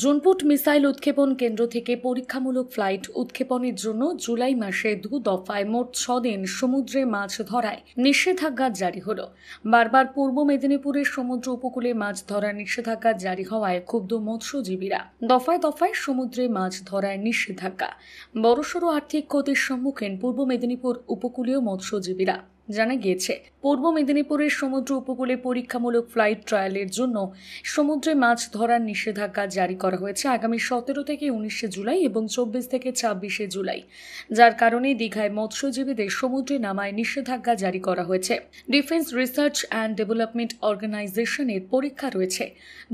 Junput missile উৎক্ষেপণ কেন্দ্র থেকে পরীক্ষামূলক ফ্লাইট উৎক্ষেপণের জন্য জুলাই মাসে 2 দফায় মোট 6 দিন সমুদ্রে মাছ ধরায় নিষেধাজ্ঞা জারি হলো। বারবার পূর্ব মেদিনীপুরের সমুদ্র উপকূলে মাছ ধরার নিষেধাজ্ঞা জারি হওয়ায় ক্ষুব্ধ মৎস্যজীবীরা। দফায় দফায় সমুদ্রে মাছ ধরায় নিষেধাজ্ঞা, বড়সড় আর্থিক ক্ষতির সম্মুখীন পূর্ব মেদিনীপুর উপকূলীয় মৎস্যজীবীরা। জানা গিয়েছে, পূর্ব মেদিনীপুরের সমুদ্র উপকূলে পরীক্ষামূলক ফ্লাইট ট্রায়ালের জন্য সমুদ্রে মাছ ধরার নিষেধাজ্ঞা জারি করা হয়েছে আগামী 17 থেকে 19 জুলাই এবং 24 থেকে 26 জুলাই, যার কারণে দীঘায় মৎস্যজীবীদের সমুদ্রে নামায় নিষেধাজ্ঞা জারি করা হয়েছে। ডিফেন্স রিসার্চ অ্যান্ড ডেভেলপমেন্ট অর্গানাইজেশনের পরীক্ষা রয়েছে।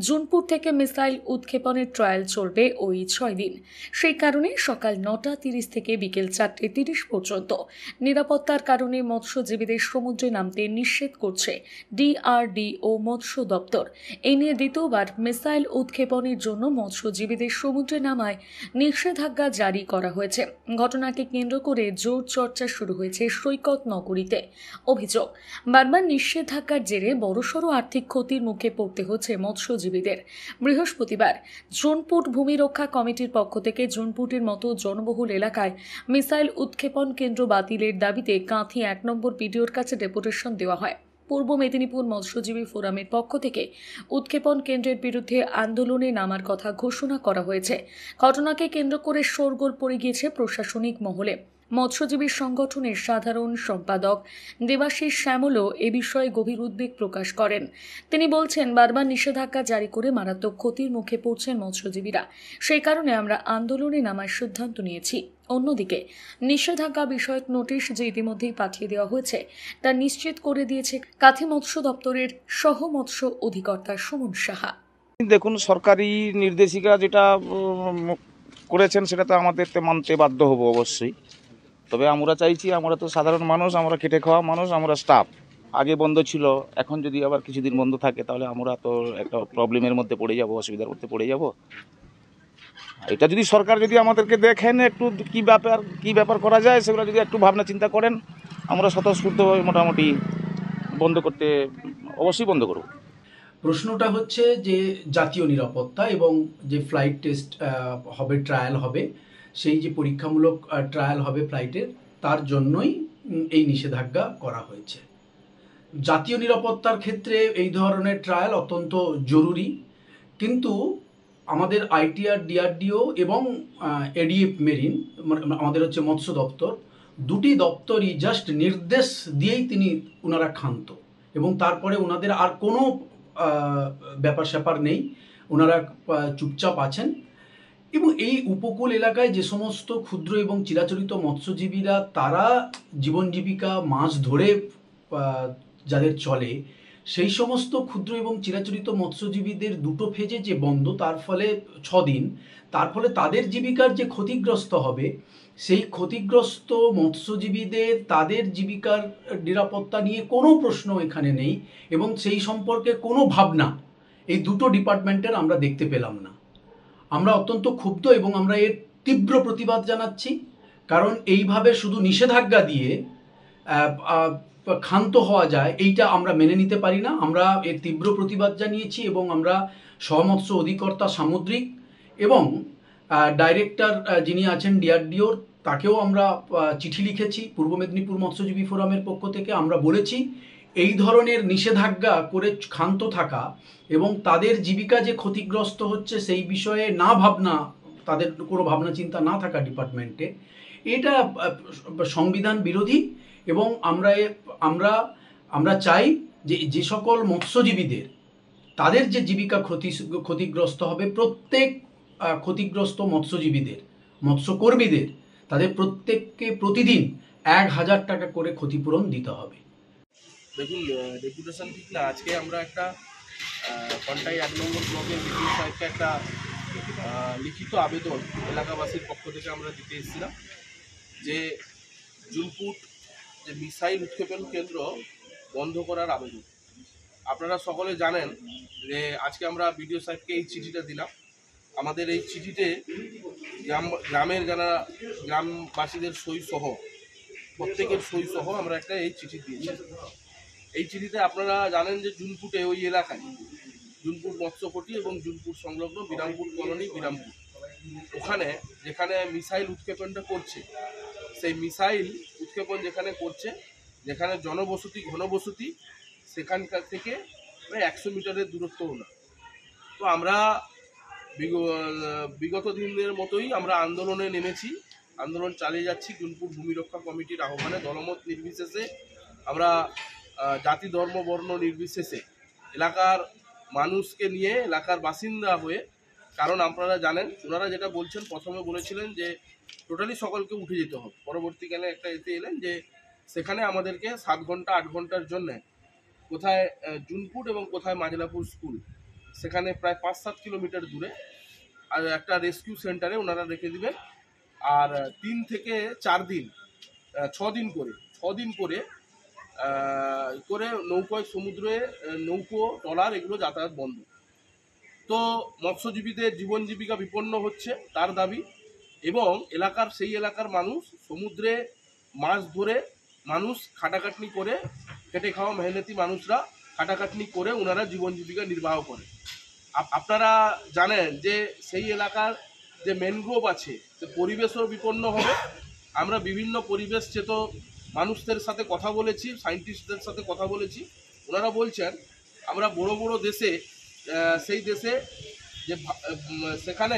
জুনপুর থেকে মিসাইল উৎক্ষেপণের ট্রায়াল চলবে ওই 6 দিন। সেই কারণে সকাল 9:30 থেকে বিকেল 4:30 পর্যন্ত নিরাপত্তার কারণে মৎস্যজীবীদের সমুদ্রে নামতে নিষেধ করছে ডিআরডিও মৎস্য দপ্তর। এই নিয়ে দ্বিতীয়বার মিসাইল উৎক্ষেপণের জন্য মৎস্যজীবীদের সমুদ্রে নামায় নিষেধাজ্ঞা জারি করা হয়েছে। ঘটনাকে কেন্দ্র করে জোর চর্চা শুরু হয়েছে সৈকত নগরীতে। অভিযোগ, বারবার নিষেধাজ্ঞার জেরে বড়সড় আর্থিক ক্ষতির মুখে পড়তে হচ্ছে মৎস্যজীবীদের। বৃহস্পতিবার জুনপুট ভূমি রক্ষা কমিটির পক্ষ থেকে জুনপুটের মতো জনবহুল এলাকায় মিসাইল উৎক্ষেপণ কেন্দ্র বাতিলের দাবিতে কাঁথি 1 নম্বর বিডিওর কাছে ডেপুটেশন দেওয়া হয়। পূর্ব মেদিনীপুর মৎস্যজীবী ফোরামের পক্ষ থেকে উৎক্ষেপণ কেন্দ্রের বিরুদ্ধে আন্দোলনে নামার কথা ঘোষণা করা হয়েছে। ঘটনাকে কেন্দ্র করে শোরগোল পড়ে গিয়েছে প্রশাসনিক মহলে। মৎস্যজীবী সংগঠনের সাধারণ সম্পাদক দেবাশিস শ্যামলও এ বিষয়ে গভীর উদ্বেগ প্রকাশ করেন। তিনি বলছেন, বারবার নিষেধাজ্ঞা জারি করে মারাত্মক ক্ষতির মুখে পড়ছেন মৎস্যজীবীরা। সেই কারণে আমরা আন্দোলনে নামার সিদ্ধান্ত নিয়েছি। অন্যদিকে নিষেধাজ্ঞা বিষয়ক নোটিশ যে ইতিমধ্যেই পাঠিয়ে দেওয়া হয়েছে তা নিশ্চিত করে দিয়েছে কাঁথি মৎস্য দপ্তরের সহ মৎস্য অধিকর্তা সুমন সাহা। দেখুন, সরকারি নির্দেশিকা যেটা করেছেন সেটা তো আমাদের মানতে বাধ্য হব অবশ্যই। তবে আমরা চাইছি, আমরা তো সাধারণ মানুষ, আমরা খেটে খাওয়া মানুষ, আমরা স্টাফ। আগে বন্ধ ছিল, এখন যদি আবার কিছুদিন বন্ধ থাকে তাহলে আমরা তো একটা প্রবলেমের মধ্যে পড়ে যাব, অসুবিধার মধ্যে পড়ে যাব। এটা যদি সরকার যদি আমাদেরকে দেখেন একটু কি ব্যাপার করা যায়, সেগুলো যদি একটু ভাবনা চিন্তা করেন, আমরা স্বতঃস্ফূর্তভাবে মোটামুটি বন্ধ করতে অবশ্যই বন্ধ করব। প্রশ্নটা হচ্ছে যে জাতীয় নিরাপত্তা এবং যে ফ্লাইট টেস্ট হবে, ট্রায়াল হবে, সেই যে পরীক্ষামূলক ট্রায়াল হবে ফ্লাইটের, তার জন্যই এই নিষেধাজ্ঞা করা হয়েছে। জাতীয় নিরাপত্তার ক্ষেত্রে এই ধরনের ট্রায়াল অত্যন্ত জরুরি, কিন্তু আমাদের আইটিআর, ডিআরডিও এবং এডিএফ মেরিন, আমাদের হচ্ছে মৎস্য দপ্তর, দুটি দপ্তরই জাস্ট নির্দেশ দিয়েই ওনারা ক্ষান্ত, এবং তারপরে ওনাদের আর কোনো ব্যাপার স্যাপার নেই, ওনারা চুপচাপ আছেন। এবং এই উপকূল এলাকায় যে সমস্ত ক্ষুদ্র এবং চিরাচরিত মৎস্যজীবীরা, তারা জীবন জীবিকা মাছ ধরে যাদের চলে, সেই সমস্ত ক্ষুদ্র এবং চিরাচরিত মৎস্যজীবীদের দুটো ফেজে যে বন্ধ, তার ফলে 6 দিন, তার ফলে তাদের জীবিকার যে ক্ষতিগ্রস্ত হবে, সেই ক্ষতিগ্রস্ত মৎস্যজীবীদের তাদের জীবিকার নিরাপত্তা নিয়ে কোনো প্রশ্ন এখানে নেই, এবং সেই সম্পর্কে কোনো ভাবনা এই দুটো ডিপার্টমেন্টের আমরা দেখতে পেলাম না। আমরা অত্যন্ত ক্ষুব্ধ এবং আমরা এর তীব্র প্রতিবাদ জানাচ্ছি, কারণ এইভাবে শুধু নিষেধাজ্ঞা দিয়ে ক্ষান্ত হওয়া যায়, এইটা আমরা মেনে নিতে পারি না। আমরা এর তীব্র প্রতিবাদ জানিয়েছি এবং আমরা সহমৎস্য অধিকর্তা সামুদ্রিক এবং ডাইরেক্টর যিনি আছেন ডিআরডিওর, তাকেও আমরা চিঠি লিখেছি। পূর্ব মেদিনীপুর মৎস্যজীবী ফোরামের পক্ষ থেকে আমরা বলেছি, এই ধরনের নিষেধাজ্ঞা করে ক্ষান্ত থাকা এবং তাদের জীবিকা যে ক্ষতিগ্রস্ত হচ্ছে সেই বিষয়ে তাদের কোনো ভাবনা চিন্তা না থাকা ডিপার্টমেন্টে, এটা সংবিধান বিরোধী। এবং আমরা চাই যে সকল মৎস্যজীবীদের তাদের যে জীবিকা ক্ষতিগ্রস্ত হবে, প্রত্যেক ক্ষতিগ্রস্ত মৎস্যজীবীদের, মৎস্যকর্মীদের, তাদের প্রত্যেককে প্রতিদিন 1000 টাকা করে ক্ষতিপূরণ দিতে হবে। দেখুন, ডেপুটেশন ঠিক না, আজকে আমরা একটা কন্টাই 1 নম্বর ব্লকের বিডিও সাহেবকে একটা লিখিত আবেদন এলাকাবাসীর পক্ষ থেকে আমরা দিতে এসেছিলাম যে জুনপুট যে মিসাইল উৎক্ষেপণ কেন্দ্র বন্ধ করার আবেদন। আপনারা সকলে জানেন যে আজকে আমরা বিডিও সাহেবকে এই চিঠিটা দিলাম। আমাদের এই চিঠিতে গ্রামের গ্রামবাসীদের সই সহ, প্রত্যেকের সই সহ আমরা একটা এই চিঠি দিয়েছি। এই চিঠিতে আপনারা জানেন যে জুনপুটে ওই এলাকায় জুনপুর মৎস্যকটি এবং জুনপুর সংলগ্ন বিরামপুর কলোনি বিরামপুর। ওখানে যেখানে মিসাইল উৎক্ষেপণটা করছে, সেই মিসাইল উৎক্ষেপণ যেখানে করছে, যেখানে জনবসতি ঘনবসতি, সেখানকার থেকে প্রায় 100 মিটারের দূরত্বও না। তো আমরা বিগত দিনের মতোই আমরা আন্দোলনে নেমেছি, আন্দোলন চালিয়ে যাচ্ছি। জুনপুর ভূমি রক্ষা কমিটির আহ্বানে দলমত নির্বিশেষে আমরা জাতি ধর্ম বর্ণ নির্বিশেষে এলাকার মানুষকে নিয়ে, এলাকার বাসিন্দা হয়ে, কারণ আপনারা জানেন ওনারা যেটা বলছেন, প্রথমে বলেছিলেন যে টোটালি সকলকে উঠে যেতে হবে, পরবর্তীকালে একটা এতে এলেন যে সেখানে আমাদেরকে 7 ঘন্টা 8 ঘন্টার জন্যে কোথায় জুনপুর এবং কোথায় মাজলাপুর স্কুল, সেখানে প্রায় 5-7 কিলোমিটার দূরে আর একটা রেস্কিউ সেন্টারে ওনারা রেখে দিবেন। আর 3 থেকে 4 দিন 6 দিন করে নৌকায় সমুদ্রে নৌকো ট্রলার এগুলো যাতায়াত বন্ধ। তো মৎস্যজীবীদের জীবন জীবিকা বিপন্ন হচ্ছে তার দাবি, এবং সেই এলাকার মানুষ সমুদ্রে মাছ ধরে মানুষ খাটাখাটনি করে, খেটে খাওয়া মেহনতি মানুষরা খাটাখাটনি করে ওনারা জীবন জীবিকা নির্বাহ করে। আপনারা জানেন যে সেই এলাকার যে ম্যানগ্রোভ আছে, যে পরিবেশও বিপন্ন হবে। আমরা বিভিন্ন পরিবেশ চেত মানুষদের সাথে কথা বলেছি, সায়েন্টিস্টদের সাথে কথা বলেছি, ওনারা বলছেন আমরা বড় বড় দেশে, সেই দেশে যে সেখানে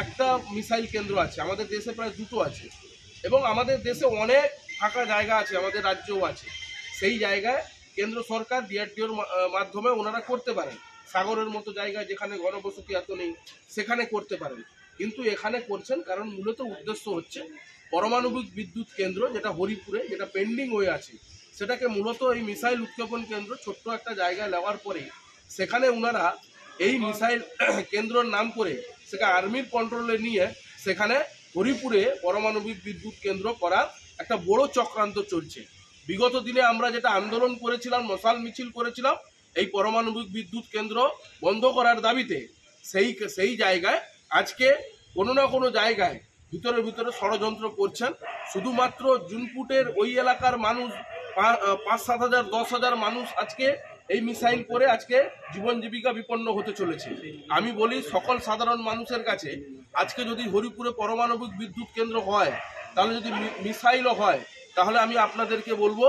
একটা মিসাইল কেন্দ্র আছে, আমাদের দেশে প্রায় 2টো আছে, এবং আমাদের দেশে অনেক ফাঁকা জায়গা আছে, আমাদের রাজ্যও আছে। সেই জায়গায় কেন্দ্র সরকার ডিআরডিওর মাধ্যমে ওনারা করতে পারেন, সাগরের মতো জায়গায় যেখানে ঘনবসতি এত নেই সেখানে করতে পারেন, কিন্তু এখানে করছেন কারণ মূলত উদ্দেশ্য হচ্ছে পারমাণবিক বিদ্যুৎ কেন্দ্র যেটা হরিপুরে, যেটা পেন্ডিং হয়ে আছে, সেটাকে মূলত এই মিসাইল উৎক্ষেপণ কেন্দ্র ছোট্ট একটা জায়গায় নেওয়ার পরে সেখানে ওনারা এই মিসাইল কেন্দ্রের নাম করে সেখানে আর্মির কন্ট্রোলে নিয়ে সেখানে হরিপুরে পারমাণবিক বিদ্যুৎ কেন্দ্র করার একটা বড় চক্রান্ত চলছে। বিগত দিনে আমরা যেটা আন্দোলন করেছিলাম, মশাল মিছিল করেছিলাম এই পারমাণবিক বিদ্যুৎ কেন্দ্র বন্ধ করার দাবিতে, সেই জায়গায় আজকে কোনো না কোনো জায়গায় ভিতরে ষড়যন্ত্র করছেন। শুধুমাত্র জুনপুটের ওই এলাকার মানুষ 5-7 হাজার 10 হাজার মানুষ আজকে এই মিসাইল করে আজকে জীবন জীবিকা বিপন্ন হতে চলেছে। আমি বলি সকল সাধারণ মানুষের কাছে, আজকে যদি হরিপুরে পারমাণবিক বিদ্যুৎ কেন্দ্র হয়, তাহলে যদি মিসাইলও হয়, তাহলে আমি আপনাদেরকে বলবো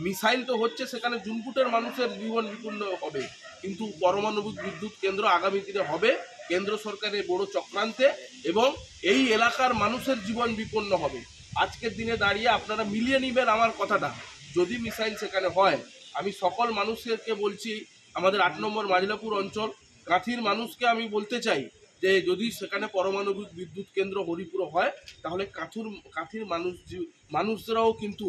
মিসাইল তো হচ্ছে, সেখানে জুনপুটের মানুষের জীবন বিপন্ন হবে, কিন্তু পারমাণবিক বিদ্যুৎ কেন্দ্র আগামী দিনে হবে কেন্দ্র সরকারের বড় চক্রান্তে, এবং এই এলাকার মানুষের জীবন বিপন্ন হবে। আজকের দিনে দাঁড়িয়ে আপনারা মিলিয়ে নেবেন আমার কথাটা, যদি মিসাইল সেখানে হয়, আমি সকল মানুষকে বলছি, আমাদের 8 নম্বর মাজলাপুর অঞ্চল কাঁথির মানুষকে আমি বলতে চাই যে যদি সেখানে পারমাণবিক বিদ্যুৎ কেন্দ্র হরিপুর হয়, তাহলে কাঁথির মানুষরাও কিন্তু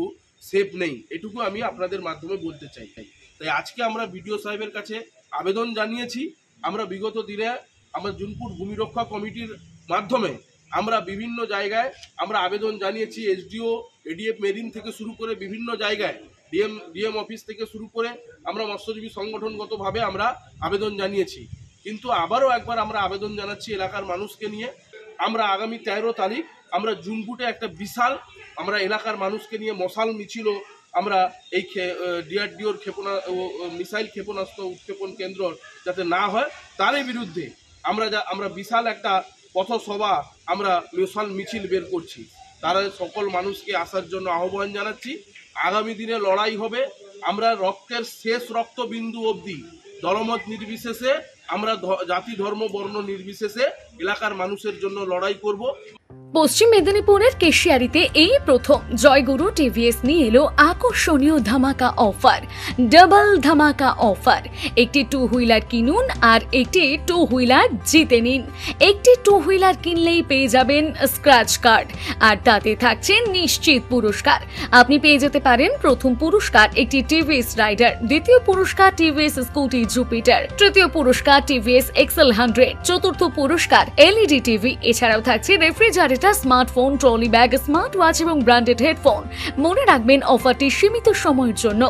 সেফ নেই, এটুকু আমি আপনাদের মাধ্যমে বলতে চাই। তাই আজকে আমরা বিডিও সাহেবের কাছে আবেদন জানিয়েছি। আমরা বিগত দিনে আমরা জুনপুর ভূমি রক্ষা কমিটির মাধ্যমে আমরা বিভিন্ন জায়গায় আমরা আবেদন জানিয়েছি, এসডিও এডিএফ মেরিন থেকে শুরু করে বিভিন্ন জায়গায়, ডিএম অফিস থেকে শুরু করে আমরা মৎস্যজীবী সংগঠনগতভাবে আমরা আবেদন জানিয়েছি। কিন্তু আবারও একবার আমরা আবেদন জানাচ্ছি এলাকার মানুষকে নিয়ে, আমরা আগামী 13 তারিখ আমরা জুনপুটে একটা বিশাল আমরা এলাকার মানুষকে নিয়ে মশাল মিছিল আমরা এই ডিআরডিওর মিসাইল ক্ষেপণাস্ত্র উৎক্ষেপণ কেন্দ্র যাতে না হয় তারই বিরুদ্ধে আমরা বিশাল একটা পথসভা আমরা মশাল মিছিল বের করছি। তারা সকল মানুষকে আসার জন্য আহ্বান জানাচ্ছি। আগামী দিনে লড়াই হবে, আমরা রক্তের শেষ রক্তবিন্দু অবধি দলমত নির্বিশেষে, আমরা জাতি ধর্ম বর্ণ নির্বিশেষে এলাকার মানুষের জন্য লড়াই করব। পশ্চিম মেদিনীপুরের কেশিয়ারিতে এই প্রথম জয়গুরু টিভিএস নিয়ে এলো আকর্ষণীয় ধামাকা অফার, ডাবল ধামাকা অফার। একটি 2 হুইলার কিনুন আর একটি 2 হুইলার জিতে নিন। একটি 2 হুইলার কিনলেই পেয়ে যাবেন স্ক্র্যাচ কার্ড, আর তাতে থাকছে নিশ্চিত পুরস্কার। আপনি পেয়ে যেতে পারেন প্রথম পুরস্কার একটি টিভিএস রাইডার, দ্বিতীয় পুরস্কার টিভিএস স্কুটি জুপিটার, তৃতীয় পুরস্কার টিভিএস এক্সেল 100, চতুর্থ পুরস্কার এলইডি টিভি। এছাড়াও থাকছে refrigerator, smartphone, trolley bag, smart watch এবং ব্র্যান্ডেড হেডফোন। মনে রাখবেন অফারটি সীমিত সময়ের জন্য।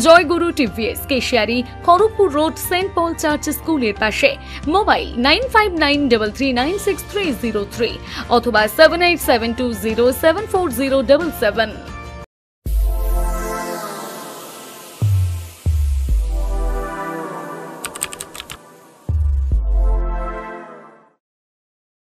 Joyguru TVS, Keshiary, Kharagpur road, saint Paul church স্কুলের পাশে। মোবাইল 9593396303 অথবা 7872074077।